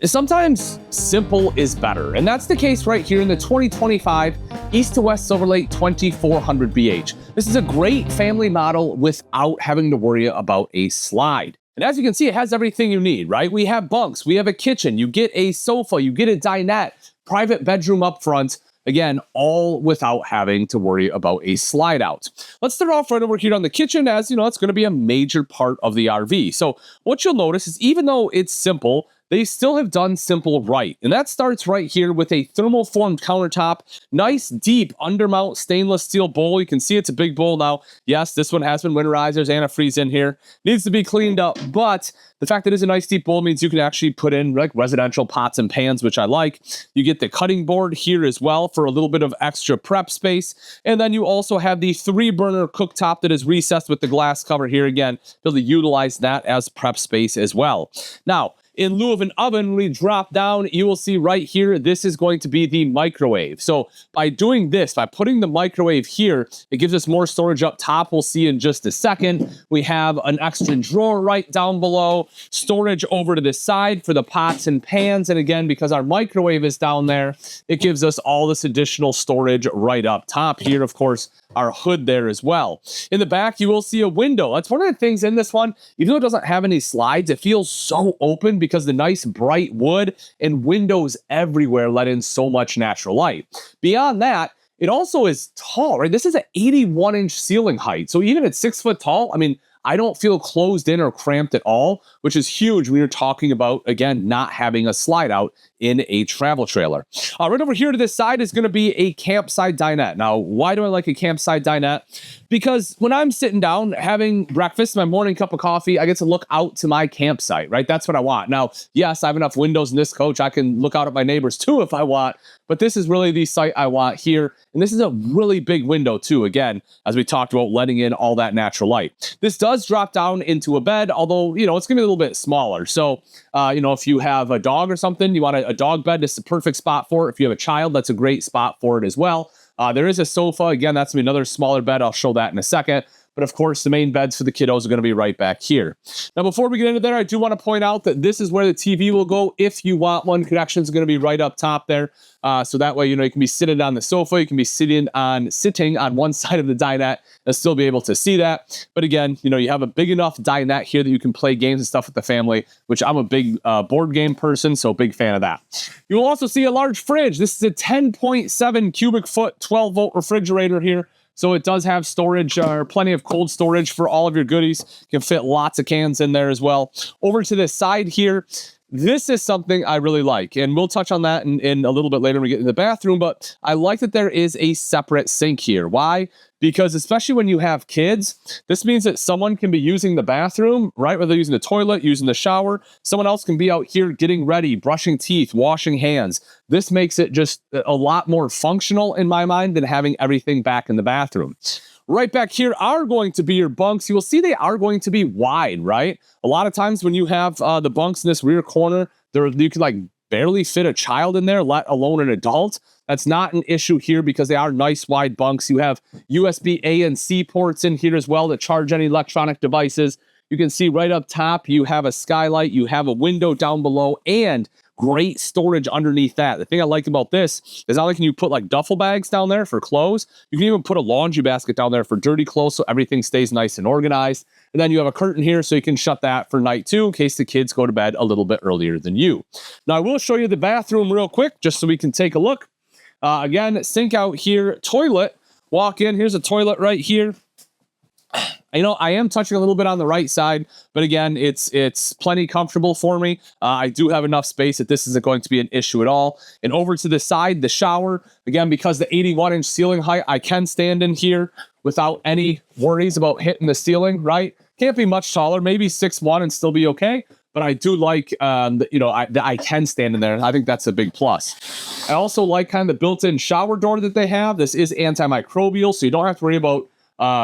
Sometimes simple is better, and that's the case right here in the 2025 East to West Silverlake 2400BH. This is a great family model without having to worry about a slide. And as you can see, it has everything you need, right? We have bunks, we have a kitchen, you get a sofa, you get a dinette, private bedroom up front. Again, all without having to worry about a slide out. Let's start off right over here on the kitchen, as you know, it's going to be a major part of the RV. So what you'll notice is even though it's simple, they still have done simple right. And that starts right here with a thermal-formed countertop, nice deep undermount stainless steel bowl. You can see it's a big bowl now. Yes, this one has been winterized. There's antifreeze in here. Needs to be cleaned up, but the fact that it's a nice deep bowl means you can actually put in like residential pots and pans, which I like. You get the cutting board here as well for a little bit of extra prep space. And then you also have the 3-burner cooktop that is recessed with the glass cover here again. Be able to utilize that as prep space as well. Now, in lieu of an oven, when we drop down, you will see right here, this is going to be the microwave. So by doing this, by putting the microwave here, it gives us more storage up top. We'll see in just a second. We have an extra drawer right down below, storage over to the side for the pots and pans. And again, because our microwave is down there, it gives us all this additional storage right up top here. Of course, our hood there as well. In the back, you will see a window. That's one of the things in this one, even though it doesn't have any slides, it feels so open because the nice bright wood and windows everywhere let in so much natural light. Beyond that, it also is tall, right? This is an 81-inch ceiling height. So even at 6 foot tall, I mean, I don't feel closed in or cramped at all, which is huge when you're talking about, again, not having a slide out in a travel trailer. Right over here to this side is going to be a campsite dinette. Now, why do I like a campsite dinette? Because when I'm sitting down having breakfast, my morning cup of coffee, I get to look out to my campsite, right? That's what I want. Now, yes, I have enough windows in this coach. I can look out at my neighbors too if I want, but this is really the site I want here. And this is a really big window too, again, as we talked about letting in all that natural light. This does drop down into a bed, although, you know, it's going to be a little bit smaller. So, you know, if you have a dog or something, you want a dog bed, this is the perfect spot for it. If you have a child, that's a great spot for it as well. There is a sofa. Again, that's going to be another smaller bed. I'll show that in a second. But of course, the main beds for the kiddos are going to be right back here. Now, before we get into there, I do want to point out that this is where the TV will go if you want one. Connections are going to be right up top there. So that way, you know, you can be sitting on the sofa. You can be sitting on one side of the dinette and still be able to see that. But again, you know, you have a big enough dinette here that you can play games and stuff with the family, which I'm a big board game person, so big fan of that. You will also see a large fridge. This is a 10.7 cubic foot, 12-volt refrigerator here. So it does have storage, or plenty of cold storage for all of your goodies. You can fit lots of cans in there as well. Over to this side here, this is something I really like, and we'll touch on that in a little bit later when we get to the bathroom, but I like that there is a separate sink here. Why? Because especially when you have kids, this means that someone can be using the bathroom, right? Whether they're using the toilet, using the shower, someone else can be out here getting ready, brushing teeth, washing hands. This makes it just a lot more functional in my mind than having everything back in the bathroom. Right back here are going to be your bunks. You will see they are going to be wide, right? A lot of times when you have the bunks in this rear corner, you can like barely fit a child in there, let alone an adult. That's not an issue here because they are nice wide bunks. You have USB A and C ports in here as well to charge any electronic devices. You can see right up top, you have a skylight, you have a window down below, and great storage underneath that. The thing I like about this is not only can you put like duffel bags down there for clothes, you can even put a laundry basket down there for dirty clothes so everything stays nice and organized. And then you have a curtain here so you can shut that for night too in case the kids go to bed a little bit earlier than you. Now I will show you the bathroom real quick just so we can take a look. Again, sink out here, toilet, walk in, here's a toilet right here. You know, I am touching a little bit on the right side, but again, it's plenty comfortable for me. I do have enough space that this isn't going to be an issue at all. And over to the side, the shower, again, because the 81-inch ceiling height, I can stand in here without any worries about hitting the ceiling, right? Can't be much taller, maybe 6'1" and still be okay. But I do like, you know, that I can stand in there. I think that's a big plus. I also like kind of the built-in shower door that they have. This is antimicrobial, so you don't have to worry about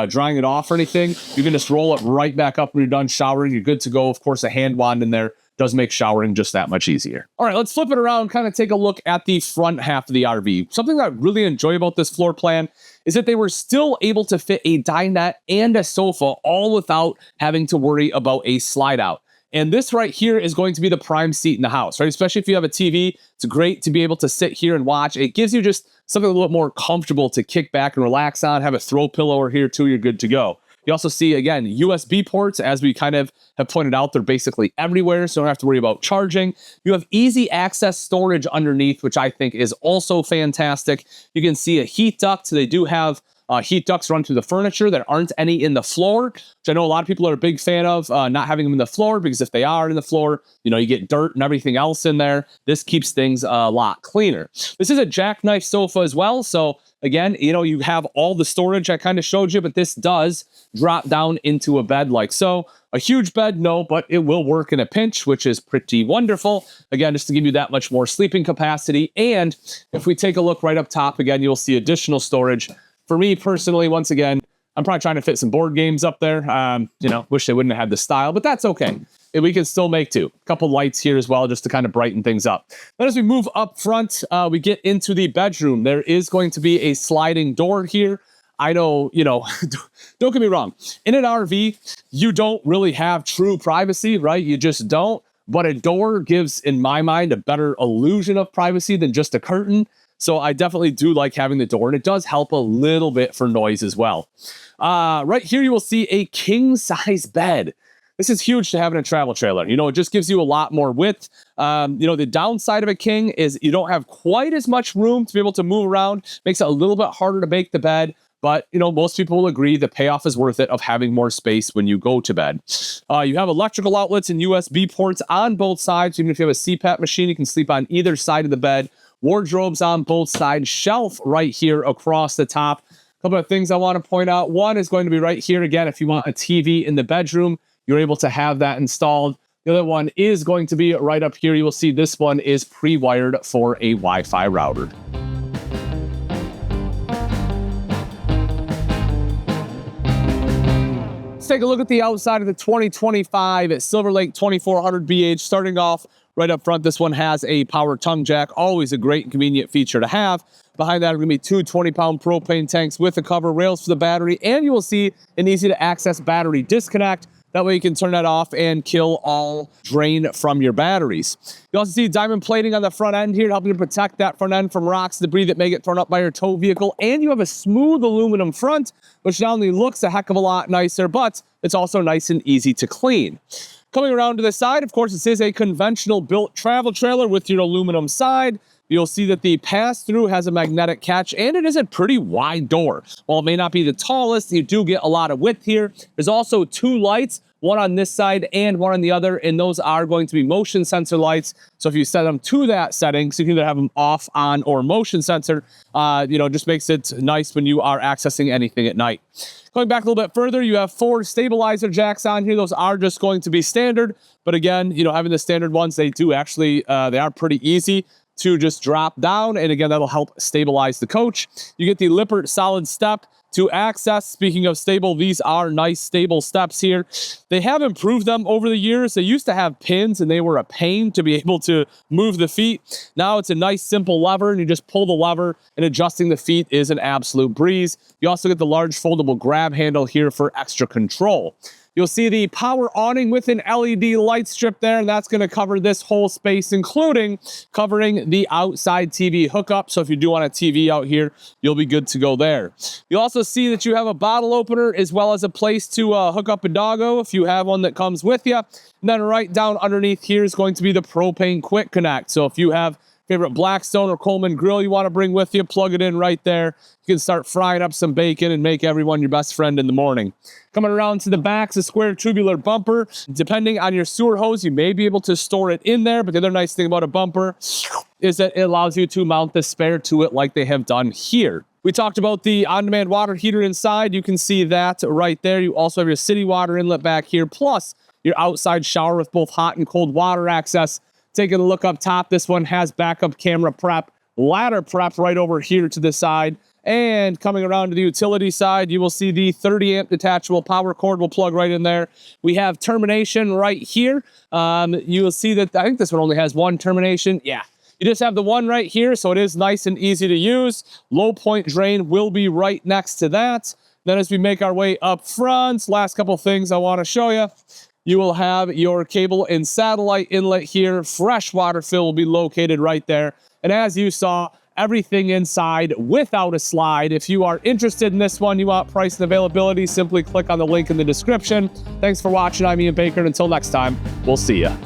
drying it off or anything. You can just roll it right back up when you're done showering. You're good to go. Of course, a hand wand in there does make showering just that much easier. All right, let's flip it around, kind of take a look at the front half of the RV. Something that I really enjoy about this floor plan is that they were still able to fit a dinette and a sofa all without having to worry about a slide out. And this right here is going to be the prime seat in the house, right? Especially if you have a TV, it's great to be able to sit here and watch. It gives you just something a little bit more comfortable to kick back and relax on, have a throw pillow over here too, you're good to go. You also see, again, USB ports, as we kind of have pointed out, they're basically everywhere, so you don't have to worry about charging. You have easy access storage underneath, which I think is also fantastic. You can see a heat duct. So they do have heat ducts run through the furniture. There aren't any in the floor, which I know a lot of people are a big fan of, not having them in the floor, because if they are in the floor, you know, you get dirt and everything else in there. This keeps things a lot cleaner. This is a jackknife sofa as well. So again, you know, you have all the storage I kind of showed you, but this does drop down into a bed like so. A huge bed, no, but it will work in a pinch, which is pretty wonderful. Again, just to give you that much more sleeping capacity. And if we take a look right up top, again, you'll see additional storage. For me personally, once again, I'm probably trying to fit some board games up there. You know, wish they wouldn't have had the style, but that's okay. We can still make two. A couple lights here as well, just to kind of brighten things up. Then as we move up front, we get into the bedroom. There is going to be a sliding door here. I know, you know, don't get me wrong. In an RV, you don't really have true privacy, right? You just don't. But a door gives, in my mind, a better illusion of privacy than just a curtain. So I definitely do like having the door, and it does help a little bit for noise as well. Right here, you will see a king-size bed. This is huge to have in a travel trailer. You know, it just gives you a lot more width. You know, the downside of a king is you don't have quite as much room to be able to move around. Makes it a little bit harder to make the bed. But, you know, most people will agree the payoff is worth it of having more space when you go to bed. You have electrical outlets and USB ports on both sides. Even if you have a CPAP machine, you can sleep on either side of the bed. Wardrobes on both sides. Shelf right here across the top. A couple of things I want to point out. One is going to be right here. Again, if you want a TV in the bedroom, you're able to have that installed. The other one is going to be right up here. You will see this one is pre-wired for a Wi-Fi router. Take a look at the outside of the 2025 Silver Lake 2400 BH. Starting off right up front, this one has a power tongue jack, always a great and convenient feature to have. Behind that are going to be two 20-pound propane tanks with a cover, rails for the battery, and you will see an easy-to-access battery disconnect. That way you can turn that off and kill all drain from your batteries. You also see diamond plating on the front end here to help you protect that front end from rocks, debris that may get thrown up by your tow vehicle. And you have a smooth aluminum front, which not only looks a heck of a lot nicer, but it's also nice and easy to clean. Coming around to the side, of course, this is a conventional built travel trailer with your aluminum side. You'll see that the pass-through has a magnetic catch, and it is a pretty wide door. While it may not be the tallest, you do get a lot of width here. There's also two lights, one on this side and one on the other, and those are going to be motion sensor lights. So if you set them to that setting, so you can either have them off, on, or motion sensor, you know, just makes it nice when you are accessing anything at night. Going back a little bit further, you have 4 stabilizer jacks on here. Those are just going to be standard. But again, you know, having the standard ones, they do actually, they are pretty easy to just drop down. And again, that'll help stabilize the coach. You get the Lippert solid step to access. Speaking of stable, these are nice stable steps here. They have improved them over the years. They used to have pins and they were a pain to be able to move the feet. Now it's a nice simple lever and you just pull the lever, and adjusting the feet is an absolute breeze. You also get the large foldable grab handle here for extra control. You'll see the power awning with an LED light strip there, and that's going to cover this whole space, including covering the outside TV hookup. So if you do want a TV out here, you'll be good to go there. You'll also see that you have a bottle opener as well as a place to hook up a doggo if you have one that comes with you. And then right down underneath here is going to be the propane quick connect. So if you have favorite Blackstone or Coleman grill you want to bring with you, plug it in right there. You can start frying up some bacon and make everyone your best friend in the morning. Coming around to the back is a square tubular bumper. Depending on your sewer hose, you may be able to store it in there, but the other nice thing about a bumper is that it allows you to mount the spare to it like they have done here. We talked about the on-demand water heater inside. You can see that right there. You also have your city water inlet back here, plus your outside shower with both hot and cold water access. Taking a look up top, this one has backup camera prep, ladder prep right over here to the side. And coming around to the utility side, you will see the 30 amp detachable power cord will plug right in there. We have termination right here. You will see that I think this one only has one termination. Yeah, you just have the one right here, so it is nice and easy to use. Low point drain will be right next to that. Then as we make our way up front, last couple things I want to show you. You will have your cable and satellite inlet here. Fresh water fill will be located right there. And as you saw, everything inside without a slide. If you are interested in this one, you want price and availability, simply click on the link in the description. Thanks for watching. I'm Ian Baker, and until next time, we'll see ya.